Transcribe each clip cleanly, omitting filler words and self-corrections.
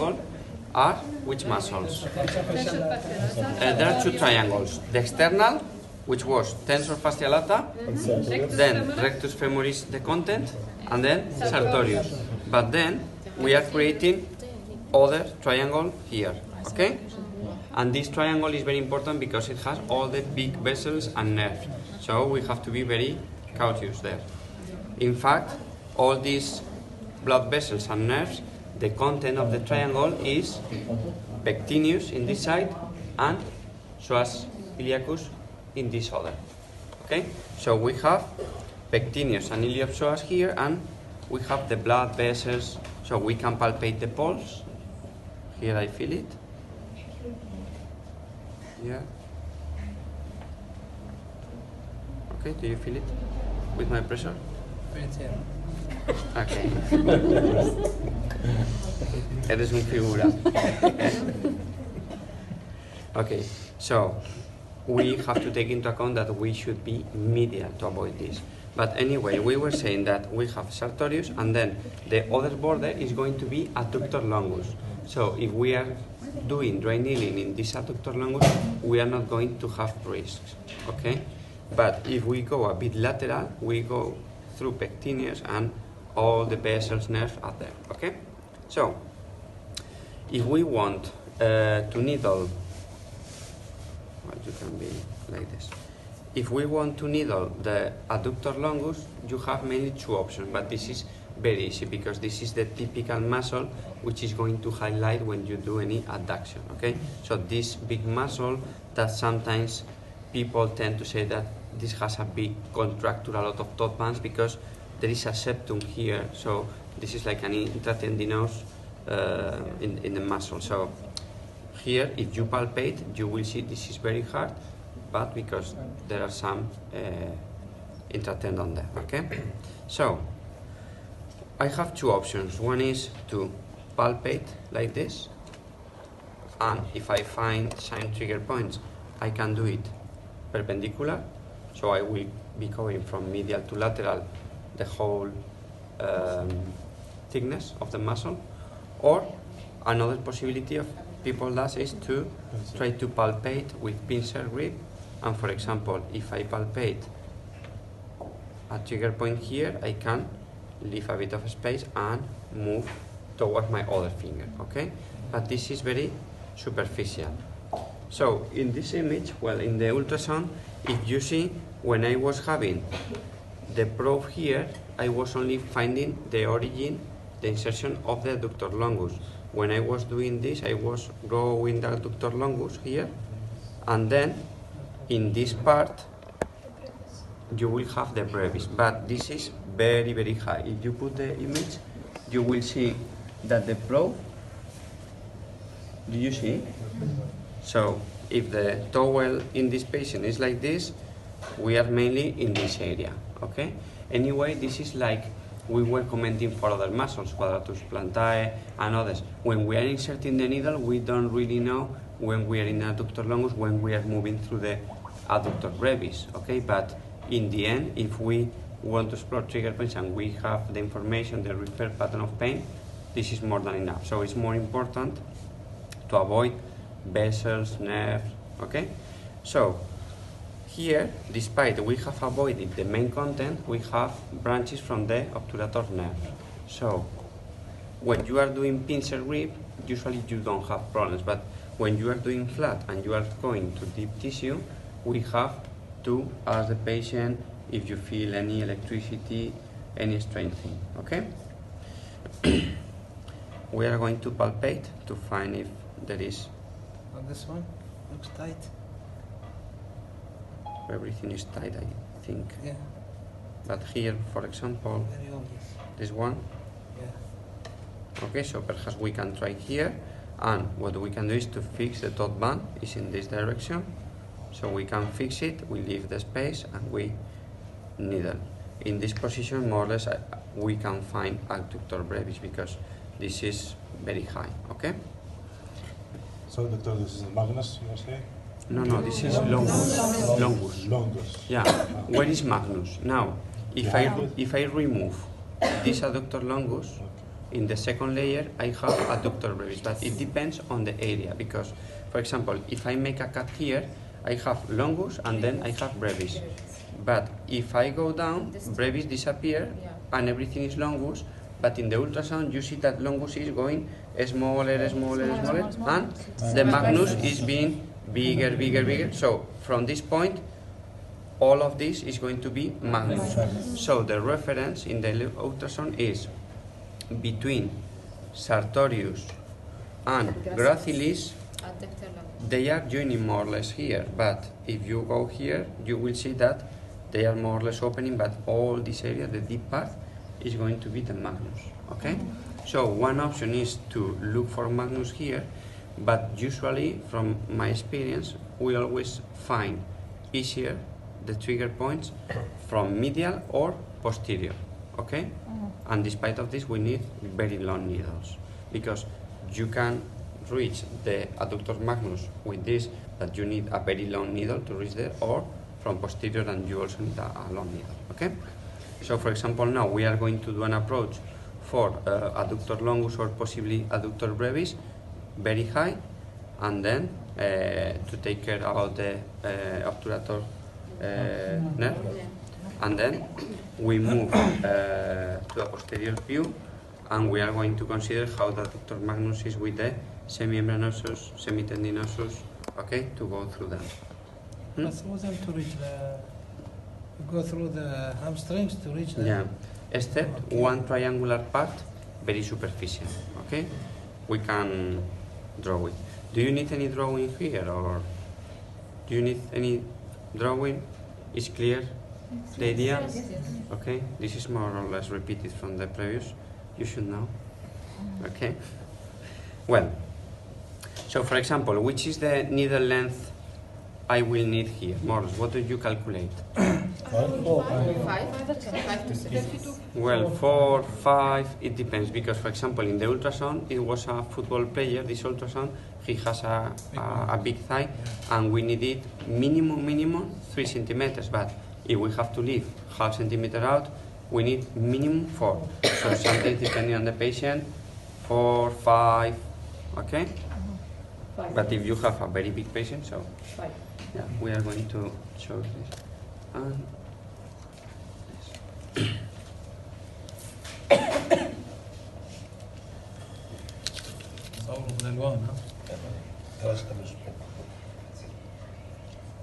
triangle are which muscles? There are two triangles. The external, which was tensor fascia lata, then rectus femoris the content, and then sartorius. But then we are creating other triangle here, okay? And this triangle is very important because it has all the big vessels and nerves. So we have to be very cautious there. In fact, all these blood vessels and nerves, the content of the triangle is Pectineus in this side and psoas iliacus in this other. Okay? So we have Pectineus and iliopsoas here, and we have the blood vessels, so we can palpate the pulse. Here I feel it. Yeah. Okay, do you feel it with my pressure? Okay. Eres un figura. Okay, so we have to take into account that we should be medial to avoid this. But anyway, we were saying that we have sartorius, and then the other border is going to be adductor longus. So if we are doing dry needling in this adductor longus, we are not going to have risks, okay? But if we go a bit lateral, we go through Pectineus and all the vessels, nerves are there, okay? So, if we want to needle, well, you can be like this. If we want to needle the adductor longus, you have mainly two options, but this is very easy because this is the typical muscle which is going to highlight when you do any adduction, okay? So this big muscle that sometimes people tend to say that this has a big contracture, a lot of thought bands, because there is a septum here, so this is like an intratendinous in the muscle. So here, if you palpate, you will see this is very hard, but because there are some intratendon there, okay? So I have two options. One is to palpate like this, and if I find some trigger points, I can do it perpendicular, so I will be going from medial to lateral the whole thickness of the muscle. Or another possibility of people does is to try to palpate with pincer grip, and for example, if I palpate a trigger point here, I can leave a bit of space and move towards my other finger, okay? But this is very superficial. So in this image, well, in the ultrasound, if you see, when I was having the probe here, I was only finding the origin, the insertion of the adductor longus. When I was doing this, I was growing the adductor longus here, and then in this part, you will have the brevis, but this is very, very high. If you put the image, you will see that the probe, do you see? So if the towel in this patient is like this, we are mainly in this area, okay? Anyway, this is like we were commenting for other muscles, quadratus plantae and others. When we are inserting the needle, we don't really know when we are in adductor longus, when we are moving through the adductor brevis, okay? But in the end, if we want to explore trigger points and we have the information, the referred pattern of pain, this is more than enough. So it's more important to avoid vessels, nerves, okay? So here, despite we have avoided the main content, we have branches from the obturator nerve. So when you are doing pincer grip, usually you don't have problems, but when you are doing flat and you are going to deep tissue, we have to ask the patient if you feel any electricity, any strange thing, okay? We are going to palpate to find if there is. On this one, looks tight. Everything is tight, I think. Yeah. But here, for example, Very obvious. this one. Yeah. Okay, so perhaps we can try here, and what we can do is to fix the thought band is in this direction. So we can fix it, we leave the space, and we needle. In this position, more or less, we can find adductor brevis because this is very high, okay? So, doctor, this is magnus, you say? No, this is longus. Longus. Longus. Yeah. Where is magnus? Now, if I remove this adductor longus, in the second layer I have adductor brevis, but it depends on the area, because, for example, if I make a cut here, I have longus and then I have brevis. But if I go down, brevis disappear and everything is longus, but in the ultrasound you see that longus is going smaller, smaller, smaller, and the magnus is being bigger, bigger, bigger. So from this point, all of this is going to be magnus. So the reference in the ultrasound is between sartorius and gracilis. They are joining more or less here, but if you go here, you will see that they are more or less opening, but all this area, the deep part, is going to be the magnus, okay? So one option is to look for magnus here, but usually, from my experience, we always find easier the trigger points from medial or posterior, okay? And despite of this, we need very long needles, because you can reach the adductor magnus with this, but you need a very long needle to reach there, or from posterior, and you also need a long needle, okay? So for example, now we are going to do an approach for adductor longus or possibly adductor brevis, very high, and then to take care about the obturator nerve, and then we move to a posterior view, and we are going to consider how the adductor magnus is with the semimembranosus, semitendinosus, okay, to go through them. But through them to reach the, you go through the hamstrings to reach the. Yeah, except one triangular part, very superficial, okay? We can draw it. Do you need any drawing here, or do you need any drawing? Is clear the idea? Okay, this is more or less repeated from the previous. You should know. Okay. Well, so for example, which is the needle length I will need here? More or less, what do you calculate? 5 to 6. Well, 4, 5, it depends, because for example in the ultrasound it was a football player, this ultrasound, he has a big thigh, and we need it minimum 3 centimeters, but if we have to leave half centimeter out, we need minimum 4. So sometimes depending on the patient, 4, 5, okay? 5. But if you have a very big patient, so 5. yeah, we are going to show this. And صوروا بالالوان ها.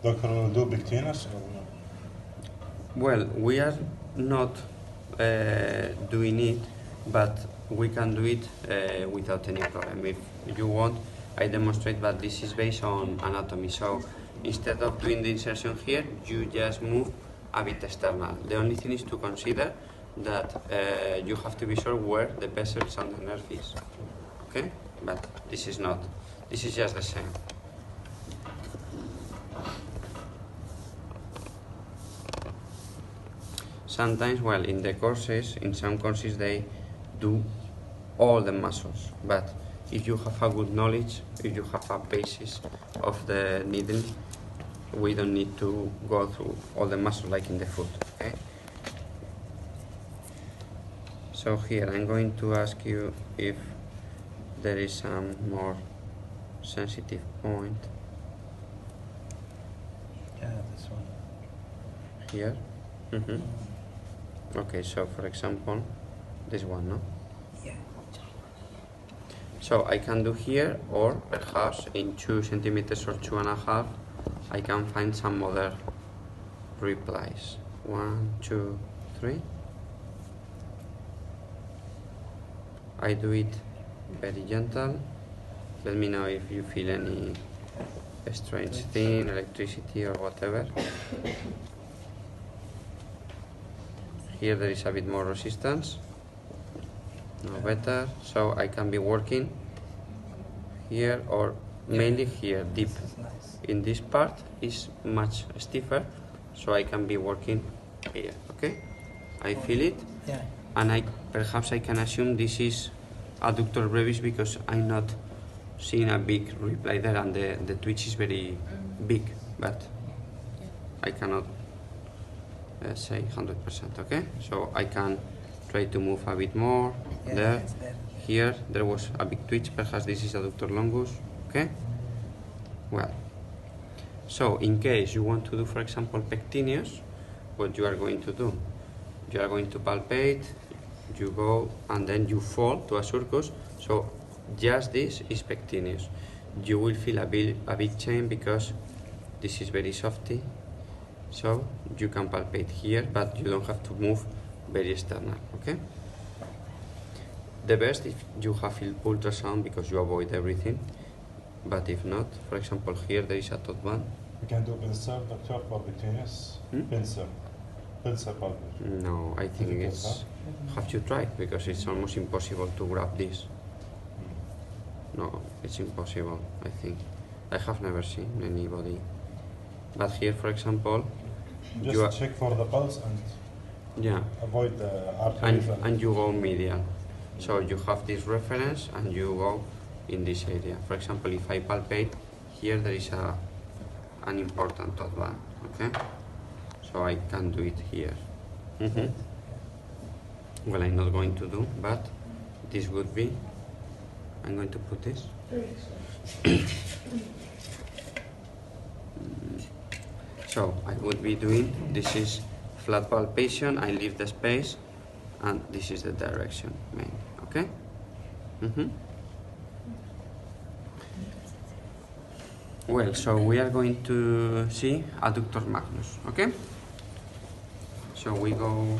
Doctor, will do Pectineus or no? well, we are not doing it, but we can do it without any problem. If you want, I demonstrate, but this is based on anatomy. So instead of doing the insertion here, you just move a bit external. The only thing is to consider that you have to be sure where the vessels and the nerve is. Okay? But this is not. This is just the same. Sometimes, well, in the courses, in some courses they do all the muscles, but if you have a good knowledge, if you have a basis of the needle, we don't need to go through all the muscles like in the foot, okay? So here I'm going to ask you if there is some more sensitive point Yeah, this one. here. Okay, so for example, this one, no? Yeah. So I can do here, or perhaps in 2 centimeters or 2.5, I can find some other replies. 1, 2, 3. I do it very gentle. Let me know if you feel any strange thing, electricity or whatever. Here there is a bit more resistance. No better. So I can be working here, or mainly here, deep. This is nice. In this part is much stiffer, so I can be working here, okay? I feel it, Yeah. and perhaps I can assume this is adductor brevis because I'm not seeing a big reply there, and the twitch is very big, but I cannot say 100%, okay? So I can try to move a bit more. Yeah, There. it's there. Here, there was a big twitch. Perhaps this is adductor longus. Okay? Well, so in case you want to do, for example, Pectineus, what you are going to do? You are going to palpate, you go, and then you fall to a surcus. So just this is Pectineus. You will feel a big change because this is very softy. So you can palpate here, but you don't have to move very external, okay? The best if you have ultrasound because you avoid everything, but if not, for example, here there is a top one. We can do pincer, doctor, for Pectineus. Pincer. Pincer palpation. No, I think Difficult, it's... Have you tried? Because it's almost impossible to grab this. No, it's impossible, I think. I have never seen anybody. But here, for example, you are, Just check for the pulse and yeah, avoid the arteries. and you go medial. So you have this reference and you go in this area. For example, if I palpate, here there is an important top band, okay? So I can do it here. Well, I'm not going to do, but this would be, I'm going to put this. So I would be doing, this is flat palpation, I leave the space, and this is the direction main, okay? Well, so we are going to see adductor magnus, okay? So we go